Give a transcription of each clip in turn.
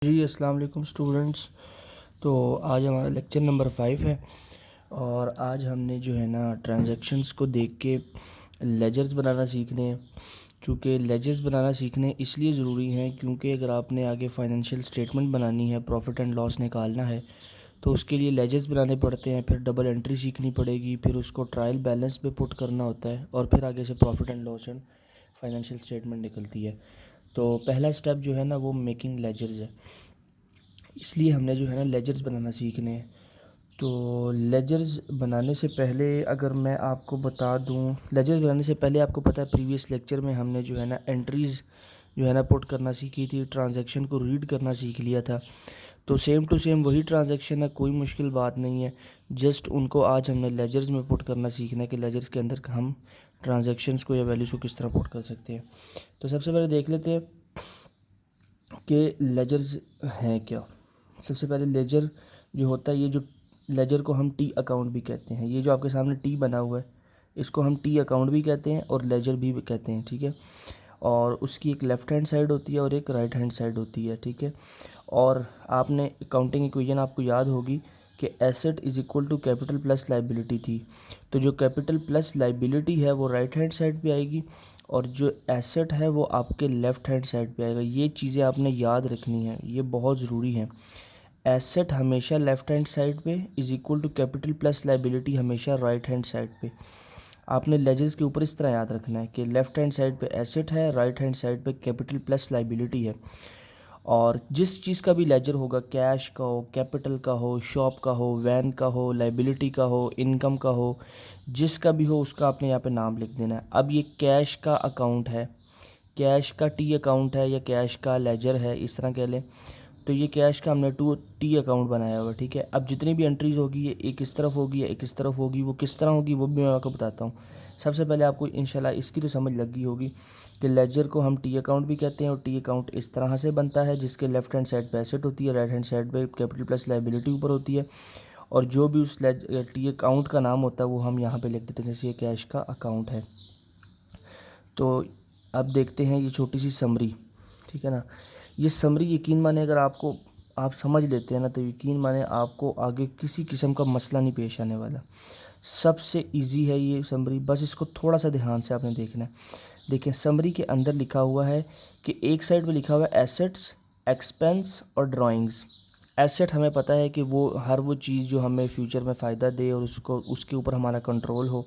जी अस्सलाम वालेकुम स्टूडेंट्स। तो आज हमारा लेक्चर नंबर 5 है और आज हमने जो है ना ट्रांजैक्शंस को देख के लेजर्स बनाना सीखने हैं। चूँकि लेजर्स बनाना सीखने इसलिए ज़रूरी हैं क्योंकि अगर आपने आगे फाइनेंशियल स्टेटमेंट बनानी है, प्रॉफिट एंड लॉस निकालना है, तो उसके लिए लेजर्स बनाने पड़ते हैं। फिर डबल एंट्री सीखनी पड़ेगी, फिर उसको ट्रायल बैलेंस पे पुट करना होता है और फिर आगे से profit and loss and financial statement निकलती है। तो पहला स्टेप जो है ना वो मेकिंग लेजर्स है, इसलिए हमने जो है ना लेजर्स बनाना सीखने हैं। तो लेजर्स बनाने से पहले अगर मैं आपको बता दूं, लेजर्स बनाने से पहले आपको पता है प्रीवियस लेक्चर में हमने जो है ना एंट्रीज़ जो है ना पुट करना सीखी थी, ट्रांजैक्शन को रीड करना सीख लिया था। तो सेम टू सेम वही ट्रांजैक्शन है, कोई मुश्किल बात नहीं है। जस्ट उनको आज हमने लेजर्स में पुट करना सीखना है कि लेजर्स के अंदर हम ट्रांजैक्शंस को या वैल्यूज़ को किस तरह पुट कर सकते हैं। तो सबसे पहले देख लेते हैं कि लेजर्स हैं क्या। सबसे पहले लेजर जो होता है, ये जो लेजर को हम टी अकाउंट भी कहते हैं। ये जो आपके सामने टी बना हुआ है, इसको हम टी अकाउंट भी कहते हैं और लेजर भी कहते हैं, ठीक है। और उसकी एक लेफ़्ट हैंड साइड होती है और एक राइट हैंड साइड होती है, ठीक है। और आपने अकाउंटिंग इक्वेशन आपको याद होगी कि asset is equal to capital plus liability थी। तो जो कैपिटल प्लस लाइबिलिटी है वो राइट हैंड साइड पे आएगी और जो एसेट है वो आपके लेफ़्ट हैंड साइड पे आएगा। ये चीज़ें आपने याद रखनी है, ये बहुत ज़रूरी है। एसेट हमेशा लेफ़्ट हैंड साइड पे is equal to capital plus liability हमेशा राइट हैंड साइड पे। आपने लेजर्स के ऊपर इस तरह याद रखना है कि लेफ़्ट हैंड साइड पे एसेट है, राइट हैंड साइड पे कैपिटल प्लस लाइबिलिटी है। और जिस चीज़ का भी लेजर होगा, कैश का हो, कैपिटल का हो, शॉप का हो, वैन का हो, लाइबिलिटी का हो, इनकम का हो, जिसका भी हो उसका आपने यहाँ पे नाम लिख देना है। अब ये कैश का अकाउंट है, कैश का टी अकाउंट है या कैश का लेजर है, इस तरह कह लें। तो ये कैश का हमने टी अकाउंट बनाया हुआ, ठीक है। अब जितनी भी एंट्रीज होगी ये एक इस तरफ होगी या एक इस तरफ होगी, वो किस तरह होगी वो भी मैं आपको बताता हूँ। सबसे पहले आपको इंशाल्लाह इसकी तो समझ लग गई होगी कि लेजर को हम टी अकाउंट भी कहते हैं और टी अकाउंट इस तरह से बनता है जिसके लेफ्ट हैंड साइड पे एसेट होती है, राइट हैंड साइड पे कैपिटल प्लस लाइबिलिटी ऊपर होती है और जो भी उस टी अकाउंट का नाम होता है वो हम यहाँ पे लिख देते हैं, जैसे ये कैश का अकाउंट है। तो अब देखते हैं ये छोटी सी समरी, ठीक है ना। ये समरी यकीन माने अगर आपको आप समझ लेते हैं ना तो यकीन माने आपको आगे किसी किस्म का मसला नहीं पेश आने वाला। सबसे इजी है ये समरी, बस इसको थोड़ा सा ध्यान से आपने देखना है। देखिए समरी के अंदर लिखा हुआ है कि एक साइड पे लिखा हुआ है एसेट्स, एक्सपेंस और ड्राइंग्स। एसेट हमें पता है कि वो हर वो चीज़ जो हमें फ्यूचर में फ़ायदा दे और उसको उसके ऊपर हमारा कंट्रोल हो।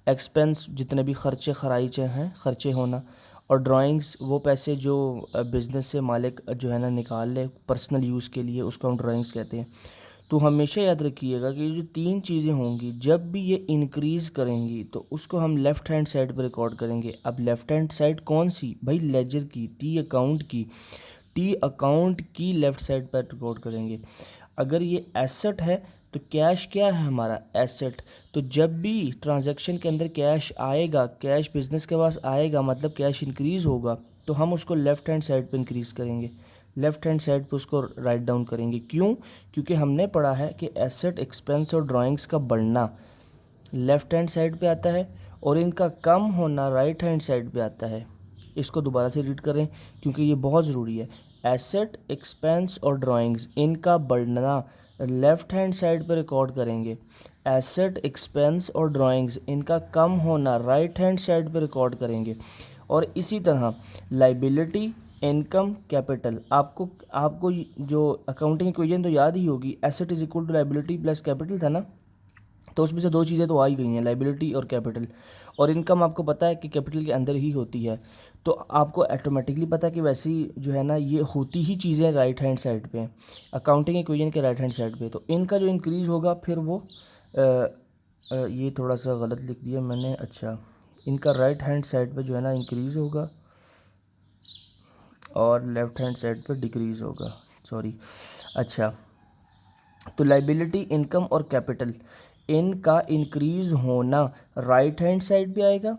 एक्सपेंस जितने भी खर्चे खराइचे हैं, खर्चे होना। और ड्राइंग्स वो पैसे जो बिज़नेस से मालिक जो है ना निकाल ले पर्सनल यूज़ के लिए, उसको हम ड्राइंग्स कहते हैं। तो हमेशा याद रखिएगा कि ये जो तीन चीज़ें होंगी जब भी ये इंक्रीज़ करेंगी तो उसको हम लेफ़्ट हैंड साइड पर रिकॉर्ड करेंगे। अब लेफ़्ट हैंड साइड कौन सी भाई? लेजर की, टी अकाउंट की। टी अकाउंट की लेफ़्ट साइड पर रिकॉर्ड करेंगे। अगर ये एसेट है तो कैश क्या है हमारा? एसेट। तो जब भी ट्रांजैक्शन के अंदर कैश आएगा, कैश बिजनेस के पास आएगा मतलब कैश इंक्रीज़ होगा, तो हम उसको लेफ़्ट हैंड साइड पे इंक्रीज़ करेंगे, लेफ़्ट हैंड साइड पे उसको राइट डाउन करेंगे। क्यों? क्योंकि हमने पढ़ा है कि एसेट, एक्सपेंस और ड्राइंग्स का बढ़ना लेफ़्ट हैंड साइड पे आता है और इनका कम होना राइट हैंड साइड पे आता है। इसको दोबारा से रीड करें क्योंकि ये बहुत ज़रूरी है। एसेट, एक्सपेंस और ड्राइंग्स इनका बढ़ना लेफ़्ट हैंड साइड पे रिकॉर्ड करेंगे। एसेट, एक्सपेंस और ड्राइंग्स इनका कम होना राइट हैंड साइड पे रिकॉर्ड करेंगे। और इसी तरह लाइबिलिटी, इनकम, कैपिटल। आपको आपको जो अकाउंटिंग इक्वेशन तो याद ही होगी, asset is equal to liability plus capital था ना। तो उसमें से दो चीज़ें तो आ ही गई हैं, लाइबिलिटी और कैपिटल। और इनकम आपको पता है कि कैपिटल के अंदर ही होती है। तो आपको ऑटोमेटिकली पता है कि वैसे ही जो है ना ये होती ही चीज़ें राइट हैंड साइड पे हैं, अकाउंटिंग इक्वेशन के राइट हैंड साइड पे। तो इनका जो इंक्रीज़ होगा फिर वो ये थोड़ा सा गलत लिख दिया मैंने। अच्छा, इनका राइट हैंड साइड पे जो है ना इंक्रीज़ होगा और लेफ़्ट हैंड साइड पे डिक्रीज़ होगा, सॉरी। अच्छा, तो लाइबिलिटी, इनकम और कैपिटल इनका इंक्रीज़ होना राइट हैंड साइड पे आएगा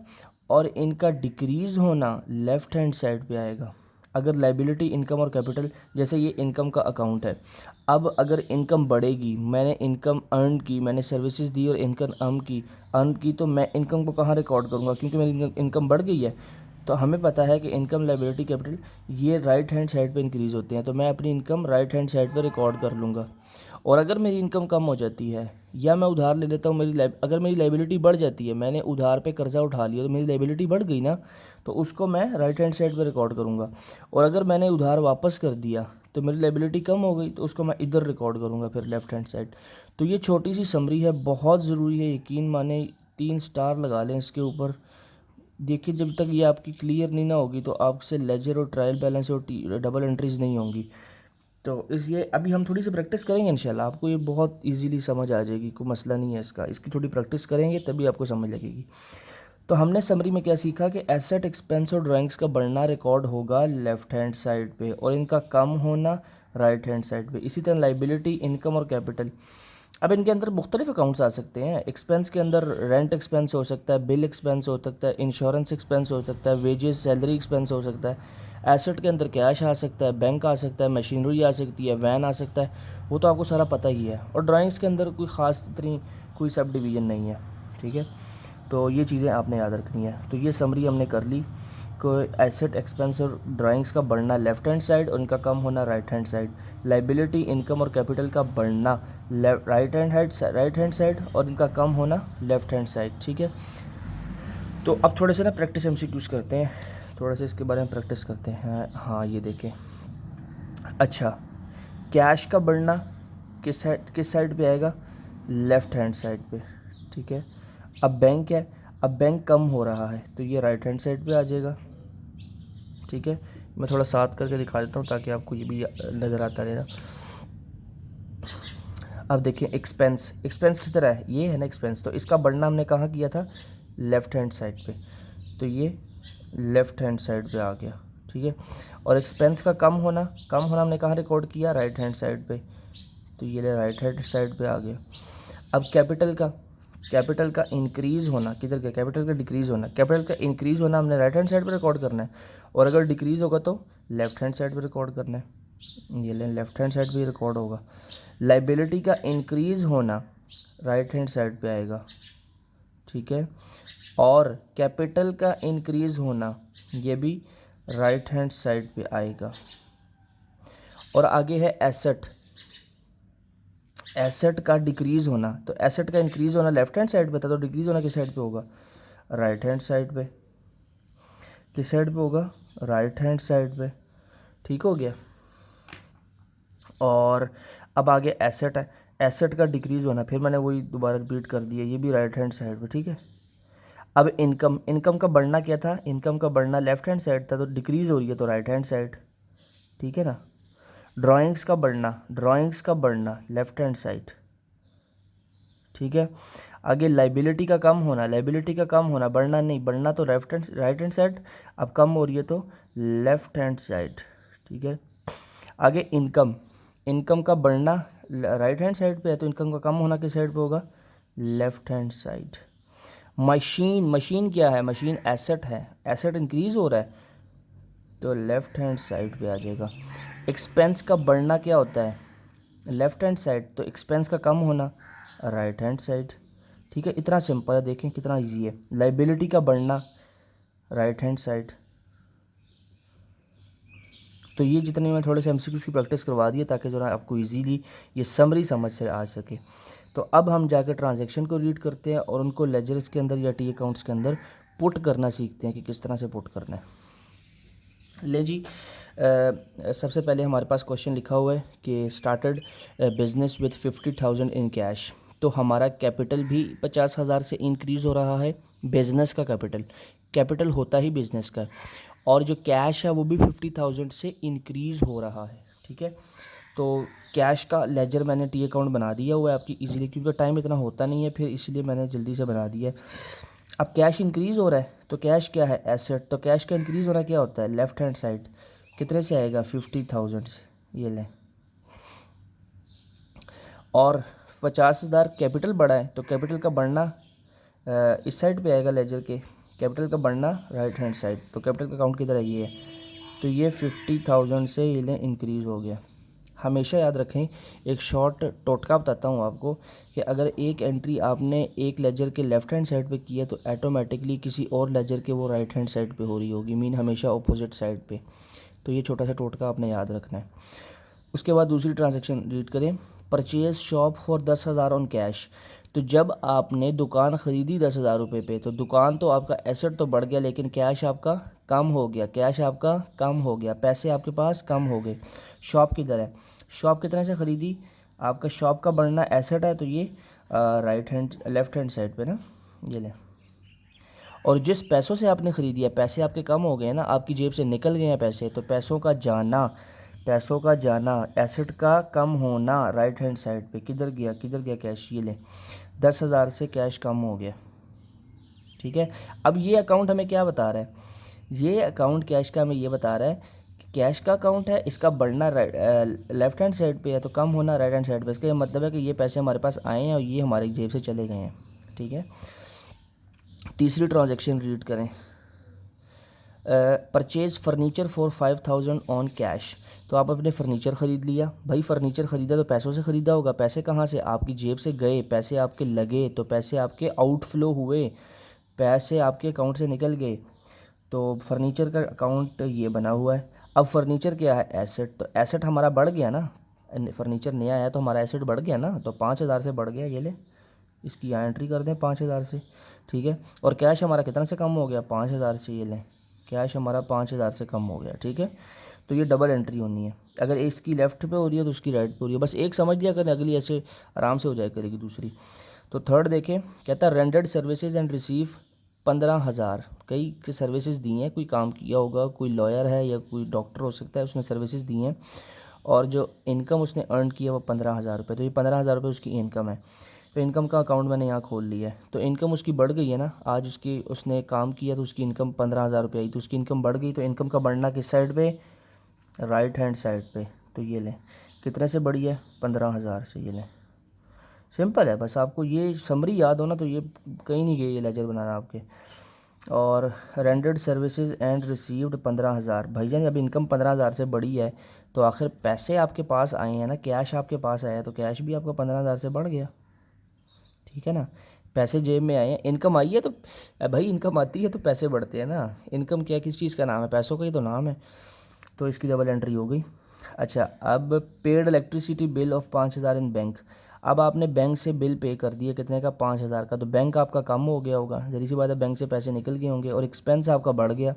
और इनका डिक्रीज़ होना लेफ़्ट हैंड साइड पे आएगा। अगर लाइबिलिटी, इनकम और कैपिटल, जैसे ये इनकम का अकाउंट है, अब अगर इनकम बढ़ेगी, मैंने इनकम अर्न की, मैंने सर्विसेज दी और इनकम अर्न की, तो मैं इनकम को कहाँ रिकॉर्ड करूँगा? क्योंकि मेरी इनकम बढ़ गई है तो हमें पता है कि इनकम, लायबिलिटी, कैपिटल ये राइट हैंड साइड पे इंक्रीज़ होते हैं, तो मैं अपनी इनकम राइट हैंड साइड पे रिकॉर्ड कर लूँगा। और अगर मेरी इनकम कम हो जाती है या मैं उधार ले लेता हूँ, अगर मेरी लायबिलिटी बढ़ जाती है, मैंने उधार पे कर्ज़ा उठा लिया तो मेरी लायबिलिटी बढ़ गई ना, तो उसको मैं राइट हैंड साइड पे रिकॉर्ड करूँगा। और अगर मैंने उधार वापस कर दिया तो मेरी लायबिलिटी कम हो गई, तो उसको मैं इधर रिकॉर्ड करूँगा फिर लेफ़्ट हैंड साइड। तो ये छोटी सी समरी है, बहुत ज़रूरी है, यकीन माने 3 स्टार लगा लें इसके ऊपर। देखिए जब तक ये आपकी क्लियर नहीं ना होगी तो आपसे लेजर और ट्रायल बैलेंस और डबल एंट्रीज नहीं होंगी। तो इसलिए अभी हम थोड़ी सी प्रैक्टिस करेंगे, इंशाल्लाह आपको ये बहुत इजीली समझ आ जाएगी, कोई मसला नहीं है इसकी थोड़ी प्रैक्टिस करेंगे तभी आपको समझ लगेगी। तो हमने समरी में क्या सीखा कि एसेट, एक्सपेंस और ड्राइंग्स का बढ़ना रिकॉर्ड होगा लेफ़्ट हैंड साइड पे और इनका कम होना राइट हैंड साइड पे। इसी तरह लाइबिलिटी, इनकम और कैपिटल, अब इनके अंदर मुख्तलिफ अकाउंट्स आ सकते हैं। एक्सपेंस के अंदर रेंट एक्सपेंस हो सकता है, बिल एक्सपेंस हो सकता है, इंश्योरेंस एक्सपेंस हो सकता है, वेजेस, सैलरी एक्सपेंस हो सकता है। एसेट के अंदर कैश आ सकता है, बैंक आ सकता है, मशीनरी आ सकती है, वैन आ सकता है, वो तो आपको सारा पता ही है। और ड्राइंग्स के अंदर कोई ख़ास इतनी कोई सब डिवीज़न नहीं है, ठीक है। तो ये चीज़ें आपने याद रखनी है। तो ये समरी हमने कर ली कि एसेट, एक्सपेंस और ड्राइंग्स का बढ़ना लेफ़्ट हैंड साइड और इनका कम होना right hand side. Liability, income और कैपिटल का बढ़ना राइट हैंड साइड और इनका कम होना लेफ़्ट हैंड साइड, ठीक है। तो अब थोड़े से ना प्रैक्टिस एमसीक्यूज़ करते हैं, थोड़ा सा इसके बारे में प्रैक्टिस करते हैं। हाँ ये देखें, अच्छा, कैश का बढ़ना किस साइड पे आएगा? लेफ़्ट हैंड साइड पे, ठीक है। अब बैंक है, अब बैंक कम हो रहा है तो ये राइट हैंड साइड पे आ जाएगा, ठीक है। मैं थोड़ा साथ करके दिखा देता हूँ ताकि आपको ये भी नज़र आता रहेगा। अब देखिए एक्सपेंस किस तरह है, ये है ना एक्सपेंस, तो इसका बढ़ना हमने कहाँ किया था? लेफ़्ट हैंड साइड पे, तो ये लेफ़्ट हैंड साइड पे आ गया, ठीक है। और एक्सपेंस का कम होना हमने कहाँ रिकॉर्ड किया? राइट हैंड साइड पे, तो ये राइट हैंड साइड पे आ गया। अब कैपिटल का इंक्रीज़ होना किधर गया? कैपिटल का डिक्रीज़ होना, कैपिटल का इंक्रीज़ होना हमने राइट हैंड साइड पे रिकॉर्ड करना है, और अगर डिक्रीज़ होगा तो लेफ़्ट हैंड साइड पे रिकॉर्ड करना है, ये लेफ़्ट हैंड साइड पे रिकॉर्ड होगा। लाइबिलिटी का इंक्रीज़ होना राइट हैंड साइड पे आएगा, ठीक है। और कैपिटल का इंक्रीज़ होना ये भी राइट हैंड साइड पे आएगा। और आगे है एसेट का डिक्रीज़ होना, तो एसेट का इंक्रीज़ होना लेफ़्ट हैंड साइड पे था, तो डिक्रीज़ होना किस साइड पे होगा? राइट हैंड साइड पे। किस साइड पे होगा? राइट हैंड साइड पे, ठीक हो गया। और अब आगे एसेट है, एसेट का डिक्रीज़ होना, फिर मैंने वही दोबारा रिपीट कर दिया, ये भी राइट हैंड साइड पे, ठीक है। अब इनकम का बढ़ना क्या था? इनकम का बढ़ना लेफ़्ट हैंड साइड था, तो डिक्रीज़ हो रही है तो राइट हैंड साइड, ठीक है ना। ड्राइंग्स का बढ़ना लेफ़्ट हैंड साइड, ठीक है। आगे लाइबिलिटी का कम होना, बढ़ना नहीं, बढ़ना तो राइट हैंड साइड, अब कम हो रही है तो लेफ़्ट हैंड साइड, ठीक है। आगे इनकम का बढ़ना राइट हैंड साइड पे है, तो इनकम का कम होना किस साइड पे होगा? Left hand side. मशीन क्या है? मशीन एसेट है, एसेट इंक्रीज़ हो रहा है तो लेफ़्ट हैंड साइड पे आ जाएगा। एक्सपेंस का बढ़ना क्या होता है? लेफ़्ट हैंड साइड, तो एक्सपेंस का कम होना राइट हैंड साइड, ठीक है। इतना सिंपल है, देखें कितना इजी है। लाइबिलिटी का बढ़ना राइट हैंड साइड। तो ये जितने मैं थोड़े से एमसीक्यूज़ की प्रैक्टिस करवा दी है ताकि जो है आपको इजीली ये समरी समझ से आ सके। तो अब हम जाकर ट्रांजैक्शन को रीड करते हैं और उनको लेजर्स के अंदर या टी अकाउंट्स के अंदर पुट करना सीखते हैं कि किस तरह से पुट करना है। ले जी, सबसे पहले हमारे पास क्वेश्चन लिखा हुआ है कि started business with 50,000 in cash. तो हमारा कैपिटल भी 50,000 से इंक्रीज़ हो रहा है। बिज़नेस का कैपिटल होता ही बिज़नेस का, और जो कैश है वो भी 50,000 से इंक्रीज़ हो रहा है, ठीक है। तो कैश का लेजर मैंने टी अकाउंट बना दिया हुआ है आपकी इजीली, क्योंकि टाइम इतना होता नहीं है फिर, इसलिए मैंने जल्दी से बना दिया है। अब कैश इंक्रीज़ हो रहा है तो कैश क्या है? एसेट। तो कैश का इंक्रीज़ होना क्या होता है? Left hand side. कितने से आएगा? 50,000 से, ये लें। और 50,000 कैपिटल बढ़ा है तो कैपिटल का बढ़ना इस साइड पे आएगा लेजर के, कैपिटल का बढ़ना राइट हैंड साइड। तो कैपिटल का अकाउंट किधर है? ये है, तो ये 50,000 से ये लें इंक्रीज़ हो गया, हमेशा याद रखें, एक शॉर्ट टोटका बताता हूँ आपको कि अगर एक एंट्री आपने एक लेजर के लेफ़्ट हैंड साइड पे की है तो ऑटोमेटिकली किसी और लेजर के वो राइट हैंड साइड पे हो रही होगी, मीन हमेशा अपोजिट साइड पे। तो ये छोटा सा टोटका आपने याद रखना है। उसके बाद दूसरी ट्रांजैक्शन रीड करें, purchase shop for 10,000 on cash. तो जब आपने दुकान ख़रीदी 10,000 रुपये पे, तो दुकान तो आपका एसेट तो बढ़ गया, लेकिन कैश आपका कम हो गया, कैश आपका कम हो गया, पैसे आपके पास कम हो गए। शॉप किधर है? शॉप कितने से ख़रीदी? आपका शॉप का बढ़ना एसेट है, तो ये right hand left hand side पे ना, ये ले। और जिस पैसों से आपने ख़रीदी है, पैसे आपके कम हो गए ना, आपकी जेब से निकल गए हैं पैसे, तो पैसों का जाना, एसेट का कम होना राइट हैंड साइड पे। किधर गया कैश? ये ले, 10,000 से कैश कम हो गया। ठीक है, अब ये अकाउंट हमें क्या बता रहा है? ये अकाउंट कैश का हमें ये बता रहा है कि कैश का अकाउंट है, इसका बढ़ना लेफ्ट हैंड साइड पे है, तो कम होना राइट हैंड साइड पे। इसका ये मतलब है कि ये पैसे हमारे पास आए हैं और ये हमारी जेब से चले गए हैं। ठीक है, तीसरी ट्रांजैक्शन रीड करें, purchase furniture for 5,000 on cash. तो आप अपने फ़र्नीचर ख़रीद लिया। भाई फ़र्नीचर ख़रीदा तो पैसों से ख़रीदा होगा, पैसे कहाँ से? आपकी जेब से गए, पैसे आपके लगे, तो पैसे आपके आउटफ्लो हुए, पैसे आपके अकाउंट से निकल गए। तो फर्नीचर का अकाउंट ये बना हुआ है। अब फर्नीचर क्या है? एसेट। तो एसेट हमारा बढ़ गया ना, फर्नीचर नया है तो हमारा एसेट बढ़ गया ना, तो 5,000 से बढ़ गया। ये ले, इसकी यहाँ एंट्री कर दें 5,000 से। ठीक है, और कैश हमारा कितना से कम हो गया? 5,000 से। ये लें, कैश हमारा 5,000 से कम हो गया। ठीक है, तो ये डबल एंट्री होनी है। अगर इसकी लेफ़्ट पे हो रही है तो उसकी राइट पे हो रही है, बस एक समझ लिया करें, अगली ऐसे आराम से हो जाए करेगी दूसरी। तो थर्ड देखें, कहता है रेंडर्ड सर्विसेज एंड रिसीव 15,000। कई सर्विसेज दी हैं, कोई काम किया होगा, कोई लॉयर है या कोई डॉक्टर हो सकता है, उसने सर्विसेज दी हैं और जो इनकम उसने अर्न किया वो 15,000 रुपये। तो ये 15,000 रुपये उसकी इनकम है। तो इनकम का अकाउंट मैंने यहाँ खोल लिया है। तो इनकम उसकी बढ़ गई है ना, आज उसने काम किया तो उसकी इनकम 15,000 रुपये आई, तो उसकी इनकम बढ़ गई। तो इनकम का बढ़ना किस साइड पे? राइट हैंड साइड पे। तो ये लें, कितने से बढ़ी है? 15,000 से। ये लें, सिंपल है, बस आपको ये समरी याद हो ना तो ये कहीं नहीं गए ये लेजर बनाना आपके। और रेंडर्ड सर्विसेज एंड रिसीव्ड 15,000। भाईजान अब इनकम 15,000 से बढ़ी है तो आखिर पैसे आपके पास आए हैं ना, कैश आपके पास आया है, तो कैश भी आपका 15,000 से बढ़ गया। ठीक है ना, पैसे जेब में आए हैं, इनकम आई है तो भाई इनकम आती है तो पैसे बढ़ते हैं ना। इनकम क्या, किस चीज़ का नाम है? पैसों का ही तो नाम है। तो इसकी डबल एंट्री हो गई। अच्छा, अब paid electricity bill of 5,000 in bank. अब आपने बैंक से बिल पे कर दिया, कितने का? 5,000 का। तो बैंक आपका कम हो गया होगा, जल्दी सी बात है, बैंक से पैसे निकल गए होंगे और एक्सपेंस आपका बढ़ गया।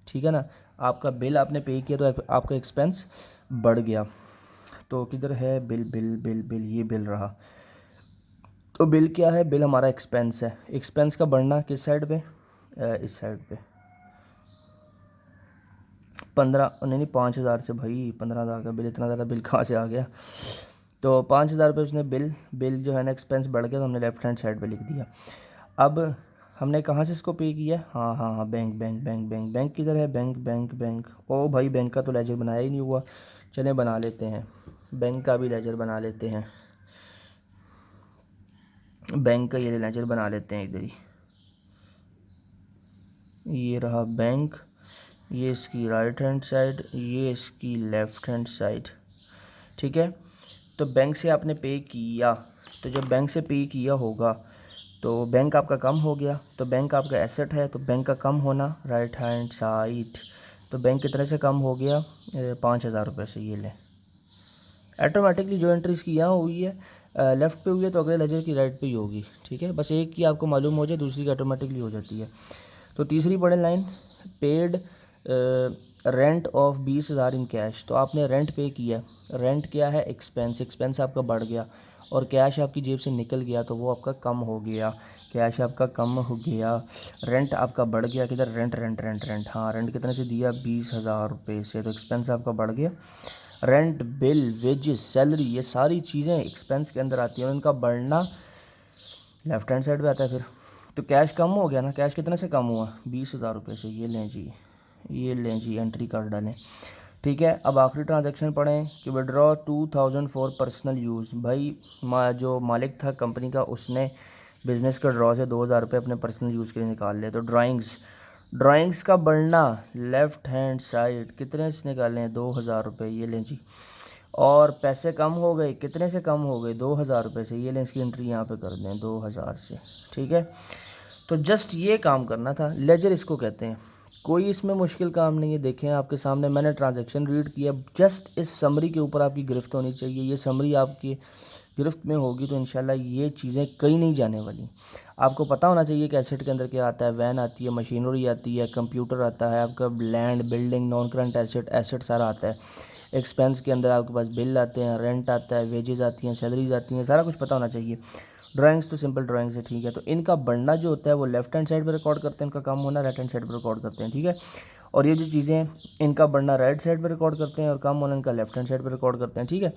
ठीक है ना, आपका बिल आपने पे किया तो आपका एक्सपेंस बढ़ गया। तो किधर है बिल? बिल बिल बिल, ये बिल रहा। तो बिल क्या है? बिल हमारा एक्सपेंस है। एक्सपेंस का बढ़ना किस साइड पे? इस साइड पे। 5,000 से। भाई 15,000 का बिल, इतना ज़्यादा बिल कहाँ से आ गया? तो 5,000 रुपये उसने बिल जो है ना एक्सपेंस बढ़ गया, तो हमने लेफ्ट हैंड साइड पे लिख दिया। अब हमने कहाँ से इसको पे किया? हाँ हाँ हाँ, bank bank bank bank bank किधर है? Bank bank bank. ओ भाई, बैंक का तो लेजर बनाया ही नहीं हुआ, चलें बना लेते हैं, बैंक का भी लेजर बना लेते हैं। बैंक का ये लेजर बना लेते हैं इधर ही। ये रहा बैंक, ये इसकी राइट हैंड साइड, ये इसकी लेफ़्ट हैंड साइड। ठीक है, तो बैंक से आपने पे किया, तो जब बैंक से पे किया होगा तो बैंक आपका कम हो गया, तो बैंक आपका एसेट है, तो बैंक का कम होना राइट हैंड साइड। तो बैंक कितने से कम हो गया? 5,000 रुपये से। ये ले, ऑटोमेटिकली जो एंट्रीज की यहाँ हुई है लेफ़्ट पे हुई है तो अगले लेजर की राइट पे ही होगी। ठीक है, बस एक की आपको मालूम हो जाए, दूसरी की ऑटोमेटिकली हो जाती है। तो तीसरी बड़ी line, paid rent of 20,000 in cash. तो आपने रेंट पे किया, रेंट क्या है? एक्सपेंस। एक्सपेंस आपका बढ़ गया और कैश आपकी जेब से निकल गया तो वो आपका कम हो गया, कैश आपका कम हो गया, रेंट आपका बढ़ गया। किधर? रेंट रेंट रेंट रेंट, हाँ, रेंट कितने से दिया? 20,000 रुपये से। तो एक्सपेंस आपका बढ़ गया। रेंट, बिल, वेजेस, सैलरी, ये सारी चीज़ें एक्सपेंस के अंदर आती हैं और इनका बढ़ना लेफ्ट हैंड साइड पे आता है फिर। तो कैश कम हो गया ना, कैश कितने से कम हुआ? 20,000 रुपये से। ये लें जी, ये लें जी, एंट्री कर डालें। ठीक है, अब आखिरी ट्रांजैक्शन पढ़ें कि विड्रॉ 2,000 फॉर पर्सनल यूज़। भाई जो मालिक था कंपनी का, उसने बिज़नेस का ड्रॉ से 2,000 रुपये अपने पर्सनल यूज़ के लिए निकाल लिया। तो ड्राइंग्स का बढ़ना लेफ़्ट हैंड साइड, कितने से निकालें? 2,000 रुपये। ये लें जी, और पैसे कम हो गए, कितने से कम हो गए, 2000 रुपये से। ये लें इसकी एंट्री यहाँ पे कर दें 2000 से, ठीक है। तो जस्ट ये काम करना था, लेजर इसको कहते हैं, कोई इसमें मुश्किल काम नहीं है। देखें आपके सामने मैंने ट्रांजैक्शन रीड किया, जस्ट इस समरी के ऊपर आपकी गिरफ्त होनी चाहिए। ये समरी आपकी गिरफ्त में होगी तो इंशाल्लाह ये चीज़ें कहीं नहीं जाने वाली। आपको पता होना चाहिए कि एसेट के अंदर क्या आता है, वैन आती है, मशीनरी आती है, कंप्यूटर आता है, आपका land, building, non current asset, asset सारा आता है। एक्सपेंस के अंदर आपके पास बिल आते हैं, रेंट आता है, वेजेस आती हैं, सैलरीज आती हैं, सारा कुछ पता होना चाहिए। ड्राइंग्स तो सिंपल ड्राइंग्स है, ठीक है। तो इनका बनना जो होता है वो लेफ्ट हैंड साइड पर रिकॉर्ड करते हैं, इनका काम होना राइट हैंड साइड पर रिकॉर्ड करते हैं, ठीक है। और ये जो चीज़ें हैं इनका बनना राइट साइड पर रिकॉर्ड करते हैं और काम होना इनका लेफ्ट हैंड साइड पर रिकॉर्ड करते हैं, ठीक है।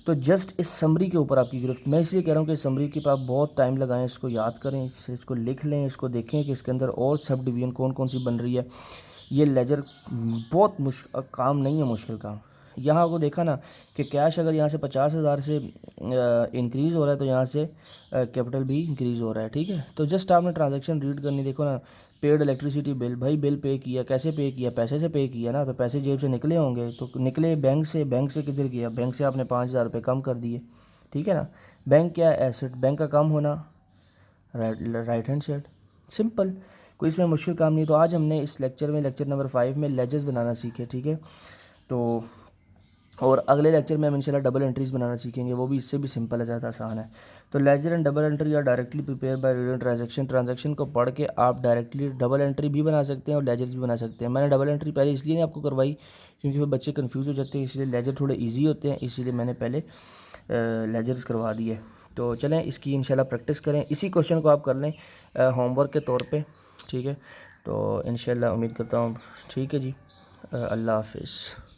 तो जस्ट इस समरी के ऊपर आपकी गिरफ्त, मैं इसलिए कह रहा हूँ कि इस समरी के ऊपर आप बहुत टाइम लगाएं, इसको याद करें, इसको लिख लें, इसको देखें कि इसके अंदर और सब डिवीजन कौन कौन सी बन रही है। ये लेजर बहुत काम नहीं है, मुश्किल काम। यहाँ को देखा ना कि कैश अगर यहाँ से 50,000 से इंक्रीज़ हो रहा है तो यहाँ से कैपिटल भी इंक्रीज़ हो रहा है, ठीक है। तो जस्ट आपने ट्रांजैक्शन रीड करनी, देखो ना, पेड इलेक्ट्रिसिटी बिल, भाई बिल पे किया, कैसे पे किया, पैसे से पे किया ना, तो पैसे जेब से निकले होंगे, तो निकले बैंक से, बैंक से किधर गया, बैंक से आपने 5,000 रुपये कम कर दिए, ठीक है ना। बैंक क्या है, एसेट, बैंक का काम होना राइट हैंड साइड, सिंपल, कोई इसमें मुश्किल काम नहीं। तो आज हमने इस लेक्चर में, लेक्चर नंबर 5 में लेजर्स बनाना सीखे, ठीक है। तो और अगले लेक्चर में हम इंशाल्लाह डबल एंट्रीज बनाना सीखेंगे, वो भी इससे भी सिंपल है, ज़्यादा आसान है। तो ledger and double entry are directly prepare by reading transaction, transaction को पढ़ के आप डायरेक्टली डबल एंट्री भी बना सकते हैं और लेजर्स भी बना सकते हैं। मैंने डबल एंट्री पहले इसलिए नहीं आपको करवाई क्योंकि फिर बच्चे कन्फ्यूज़ हो जाते हैं, इसलिए लेजर थोड़े ईजी होते हैं, इसीलिए मैंने पहले लेजर्स करवा दिए। तो चलें इसकी इंशाल्लाह प्रैक्टिस करें, इसी क्वेश्चन को आप कर लें होमवर्क के तौर पे, ठीक है। तो इंशाल्लाह उम्मीद करता हूँ, ठीक है जी। अल्लाह हाफिज़।